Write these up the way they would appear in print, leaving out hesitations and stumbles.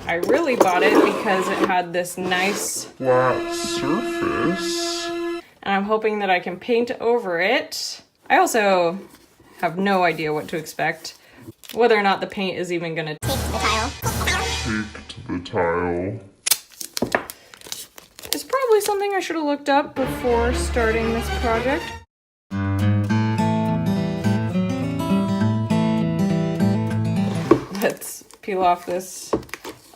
I really bought it because it had this nice flat surface. And I'm hoping that I can paint over it. I also have no idea what to expect. Whether or not the paint is even gonna take to the tile. Take to the tile. It's probably something I should have looked up before starting this project. Let's peel off this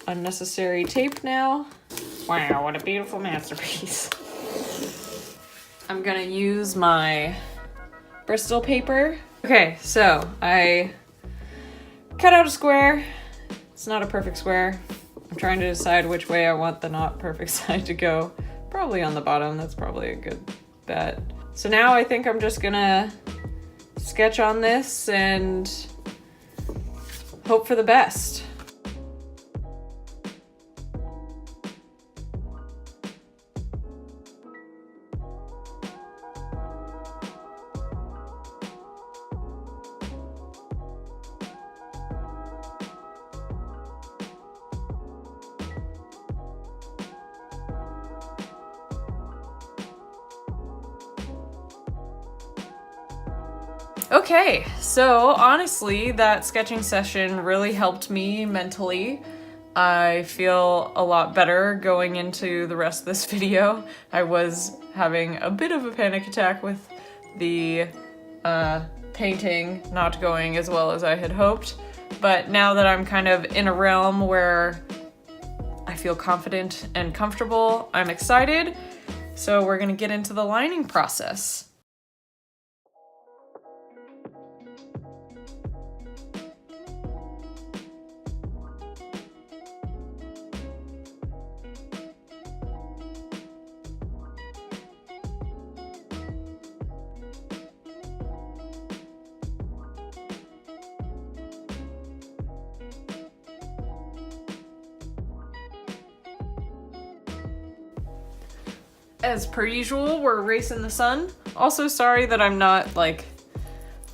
unnecessary tape now. Wow, what a beautiful masterpiece. I'm gonna use my Bristol paper. Okay, so I cut out a square. It's not a perfect square. I'm trying to decide which way I want the not perfect side to go. Probably on the bottom, that's probably a good bet. So now I think I'm just gonna sketch on this and hope for the best. Okay, so honestly, that sketching session really helped me mentally. I feel a lot better going into the rest of this video. I was having a bit of a panic attack with the painting not going as well as I had hoped, but now that I'm kind of in a realm where I feel confident and comfortable, I'm excited. So we're gonna get into the lining process. As per usual, we're racing the sun. Also sorry that I'm not like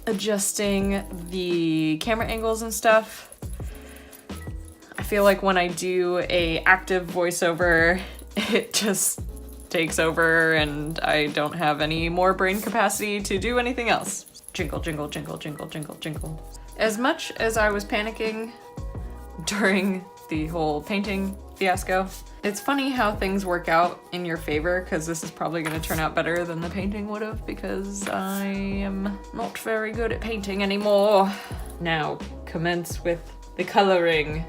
adjusting the camera angles and stuff. I feel like when I do a active voiceover, it just takes over and I don't have any more brain capacity to do anything else. Jingle, jingle, jingle, jingle, jingle, jingle. As much as I was panicking during the whole painting fiasco, it's funny how things work out in your favor, because this is probably going to turn out better than the painting would have, because I am not very good at painting anymore. Now, commence with the coloring.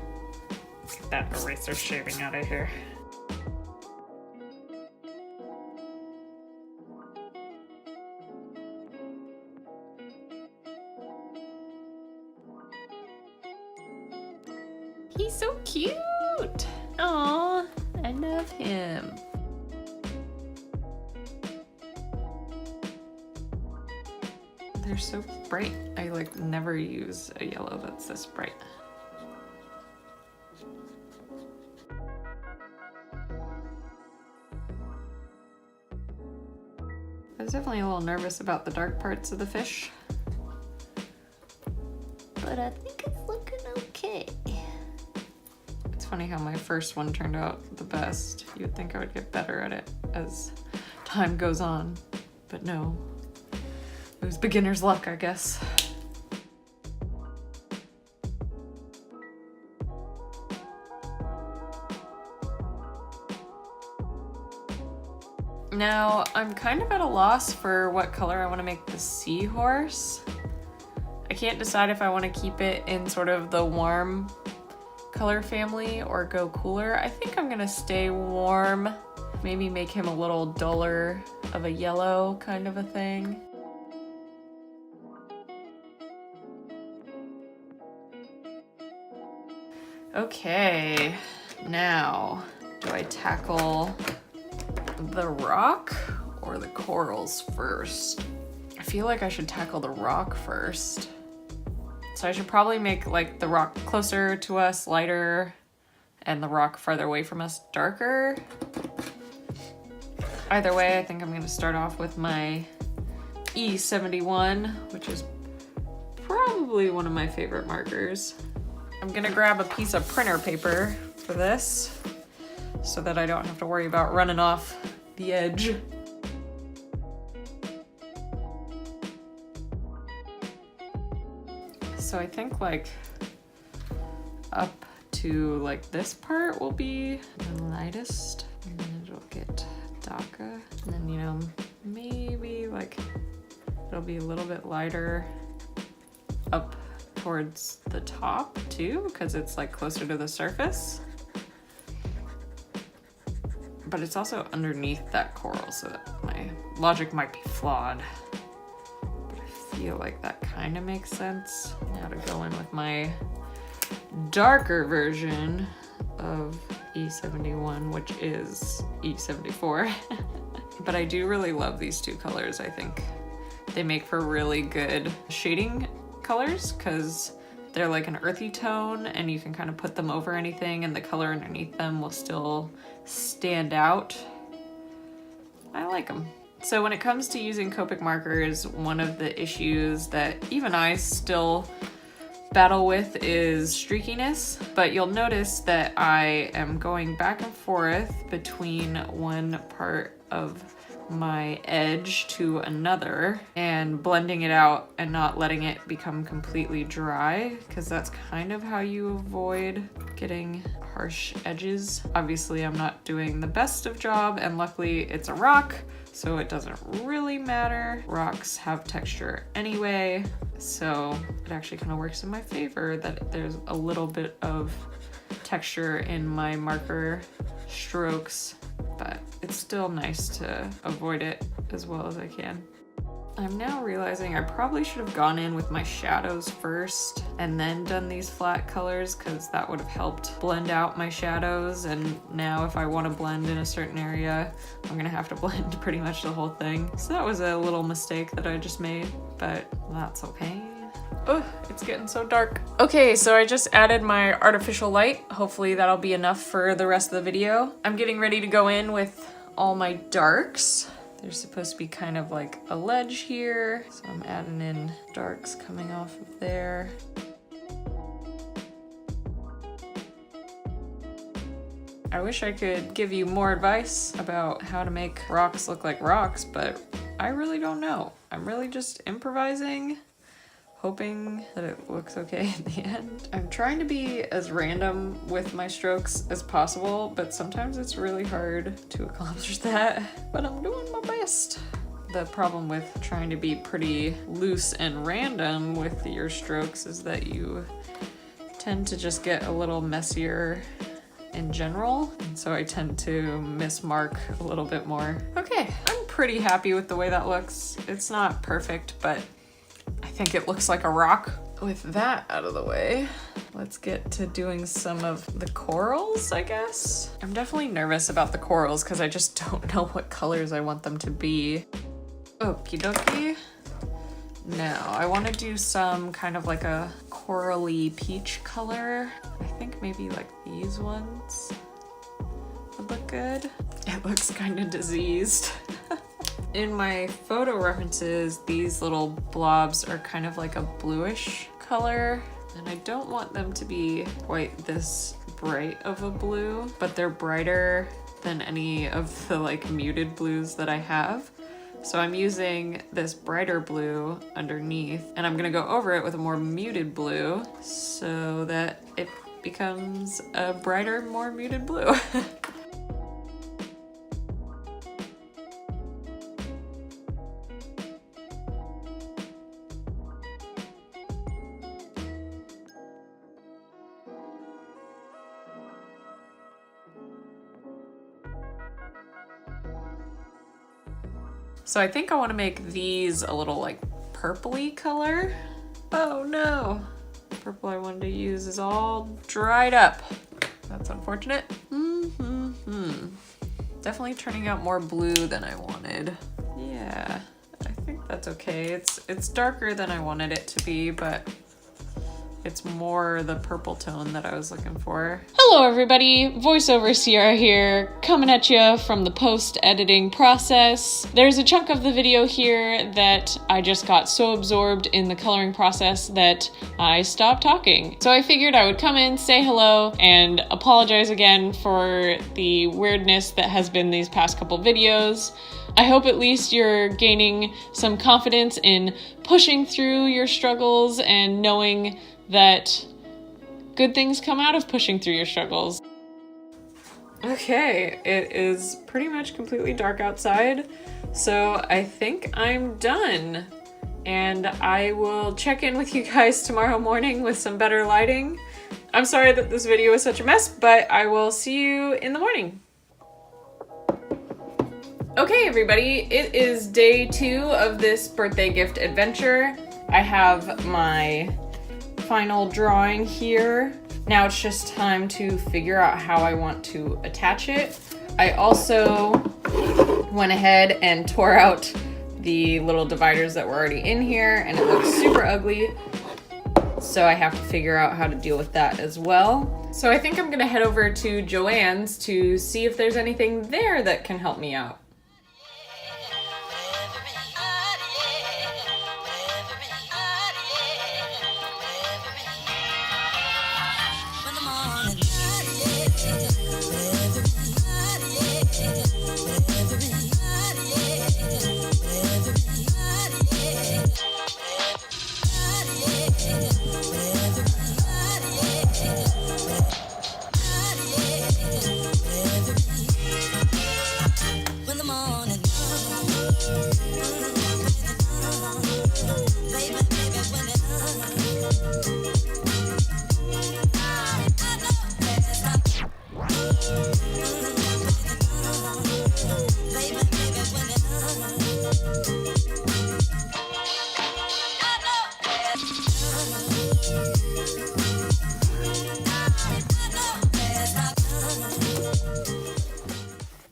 Get that eraser shaving out of here. He's so cute! Aww, I love him. They're so bright. I like never use a yellow that's this bright. I was definitely a little nervous about the dark parts of the fish, but I think it's looking okay. It's funny how my first one turned out the best. You would think I would get better at it as time goes on, but no. It was beginner's luck, I guess. Now, I'm kind of at a loss for what color I want to make the seahorse. I can't decide if I want to keep it in sort of the warm color family or go cooler. I think I'm gonna stay warm. Maybe make him a little duller of a yellow kind of a thing. Okay, now, do I tackle the rock or the corals first? I feel like I should tackle the rock first. So I should probably make like the rock closer to us lighter and the rock farther away from us darker. Either way, I think I'm gonna start off with my E71, which is probably one of my favorite markers. I'm gonna grab a piece of printer paper for this so that I don't have to worry about running off the edge. So I think like up to like this part will be the lightest, and then it'll get darker, and then, you know, maybe like it'll be a little bit lighter up towards the top too, because it's like closer to the surface. But it's also underneath that coral, so that my logic might be flawed. But I feel like that kind of makes sense. Now to go in with my darker version of E71, which is E74. But I do really love these two colors. I think they make for really good shading colors because they're like an earthy tone and you can kind of put them over anything and the color underneath them will still stand out. I like them. So when it comes to using Copic markers, one of the issues that even I still battle with is streakiness, but you'll notice that I am going back and forth between one part of my edge to another and blending it out and not letting it become completely dry, because that's kind of how you avoid getting harsh edges. Obviously, I'm not doing the best of job, and luckily it's a rock, so it doesn't really matter. Rocks have texture anyway, so it actually kind of works in my favor that there's a little bit of texture in my marker strokes, but it's still nice to avoid it as well as I can. I'm now realizing I probably should have gone in with my shadows first and then done these flat colors, because that would have helped blend out my shadows, and now if I want to blend in a certain area, I'm gonna have to blend pretty much the whole thing. So that was a little mistake that I just made, but that's okay. Oh, it's getting so dark. Okay, so I just added my artificial light. Hopefully that'll be enough for the rest of the video. I'm getting ready to go in with all my darks. There's supposed to be kind of like a ledge here, so I'm adding in darks coming off of there. I wish I could give you more advice about how to make rocks look like rocks, but I really don't know. I'm really just improvising, hoping that it looks okay at the end. I'm trying to be as random with my strokes as possible, but sometimes it's really hard to accomplish that, but I'm doing my best. The problem with trying to be pretty loose and random with your strokes is that you tend to just get a little messier in general, and so I tend to mismark a little bit more. Okay, I'm pretty happy with the way that looks. It's not perfect, but I think it looks like a rock. With that out of the way, let's get to doing some of the corals, I guess. I'm definitely nervous about the corals because I just don't know what colors I want them to be. Okie dokie. Now, I want to do some kind of like a corally peach color. I think maybe like these ones would look good. It looks kind of diseased. In my photo references, these little blobs are kind of like a bluish color, and I don't want them to be quite this bright of a blue, but they're brighter than any of the like muted blues that I have. So I'm using this brighter blue underneath, and I'm gonna go over it with a more muted blue so that it becomes a brighter, more muted blue. So I think I want to make these a little like purpley color. Oh no, the purple I wanted to use is all dried up. That's unfortunate. Definitely turning out more blue than I wanted. Yeah, I think that's okay. It's darker than I wanted it to be, but it's more the purple tone that I was looking for. Hello everybody, voiceover Sierra here, coming at you from the post-editing process. There's a chunk of the video here that I just got so absorbed in the coloring process that I stopped talking. So I figured I would come in, say hello, and apologize again for the weirdness that has been these past couple videos. I hope at least you're gaining some confidence in pushing through your struggles and knowing that good things come out of pushing through your struggles. Okay, it is pretty much completely dark outside, so I think I'm done. And I will check in with you guys tomorrow morning with some better lighting. I'm sorry that this video is such a mess, but I will see you in the morning. Okay, everybody, it is day 2 of this birthday gift adventure. I have my final drawing here. Now it's just time to figure out how I want to attach it. I also went ahead and tore out the little dividers that were already in here, and it looks super ugly. So I have to figure out how to deal with that as well. So I think I'm gonna head over to Joann's to see if there's anything there that can help me out.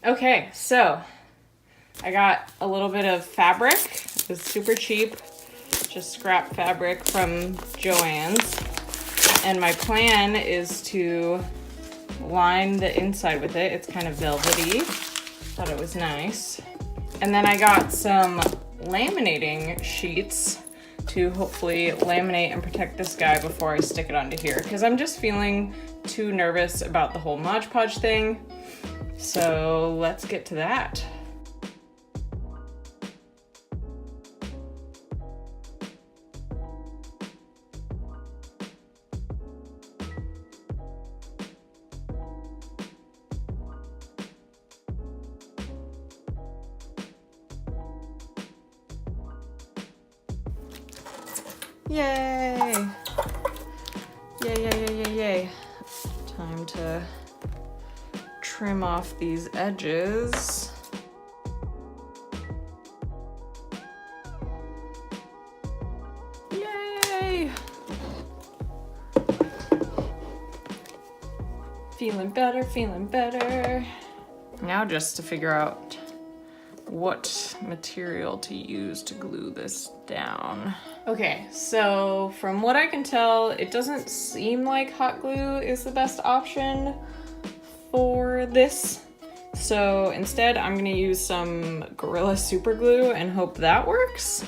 Okay, so I got a little bit of fabric. It was super cheap, just scrap fabric from Joann's. And my plan is to line the inside with it. It's kind of velvety. Thought it was nice. And then I got some laminating sheets to hopefully laminate and protect this guy before I stick it onto here, because I'm just feeling too nervous about the whole Mod Podge thing. So let's get to that. Yay! Yay, yay, yay, yay, yay. Time to trim off these edges. Yay! Feeling better, feeling better. Now just to figure out what material to use to glue this down. Okay, so from what I can tell, it doesn't seem like hot glue is the best option for this. So instead, I'm gonna use some Gorilla Super Glue and hope that works.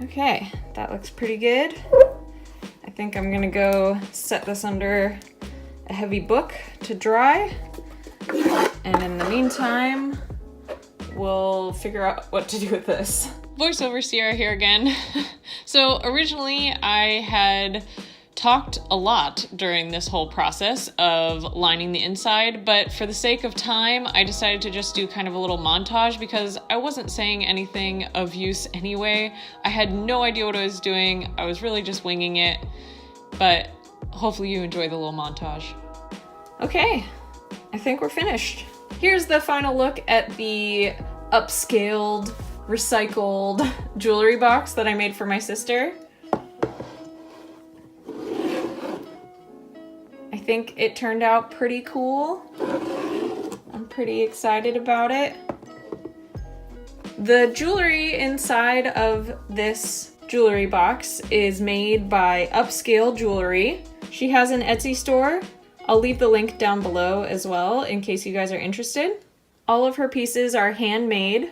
Okay, that looks pretty good. I think I'm gonna go set this under a heavy book to dry. And in the meantime, we'll figure out what to do with this. Voiceover Sierra here again. So originally I had talked a lot during this whole process of lining the inside, but for the sake of time, I decided to just do kind of a little montage because I wasn't saying anything of use anyway. I had no idea what I was doing. I was really just winging it, but hopefully you enjoy the little montage. Okay, I think we're finished. Here's the final look at the upscaled, recycled jewelry box that I made for my sister. I think it turned out pretty cool. I'm pretty excited about it. The jewelry inside of this jewelry box is made by Upscale Jewelry. She has an Etsy store. I'll leave the link down below as well in case you guys are interested. All of her pieces are handmade.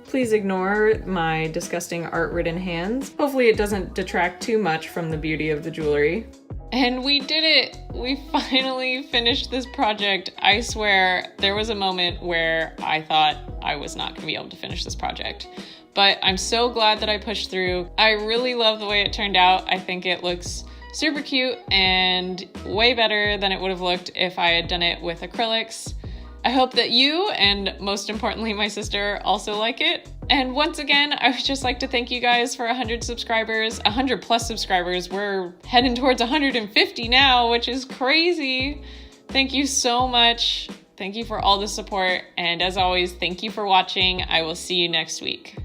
Please ignore my disgusting art-ridden hands. Hopefully it doesn't detract too much from the beauty of the jewelry. And we did it! We finally finished this project. I swear, there was a moment where I thought I was not gonna be able to finish this project. But I'm so glad that I pushed through. I really love the way it turned out. I think it looks super cute and way better than it would have looked if I had done it with acrylics. I hope that you, and most importantly my sister, also like it. And once again, I would just like to thank you guys for 100 subscribers, 100 plus subscribers. We're heading towards 150 now, which is crazy. Thank you so much. Thank you for all the support. And as always, thank you for watching. I will see you next week.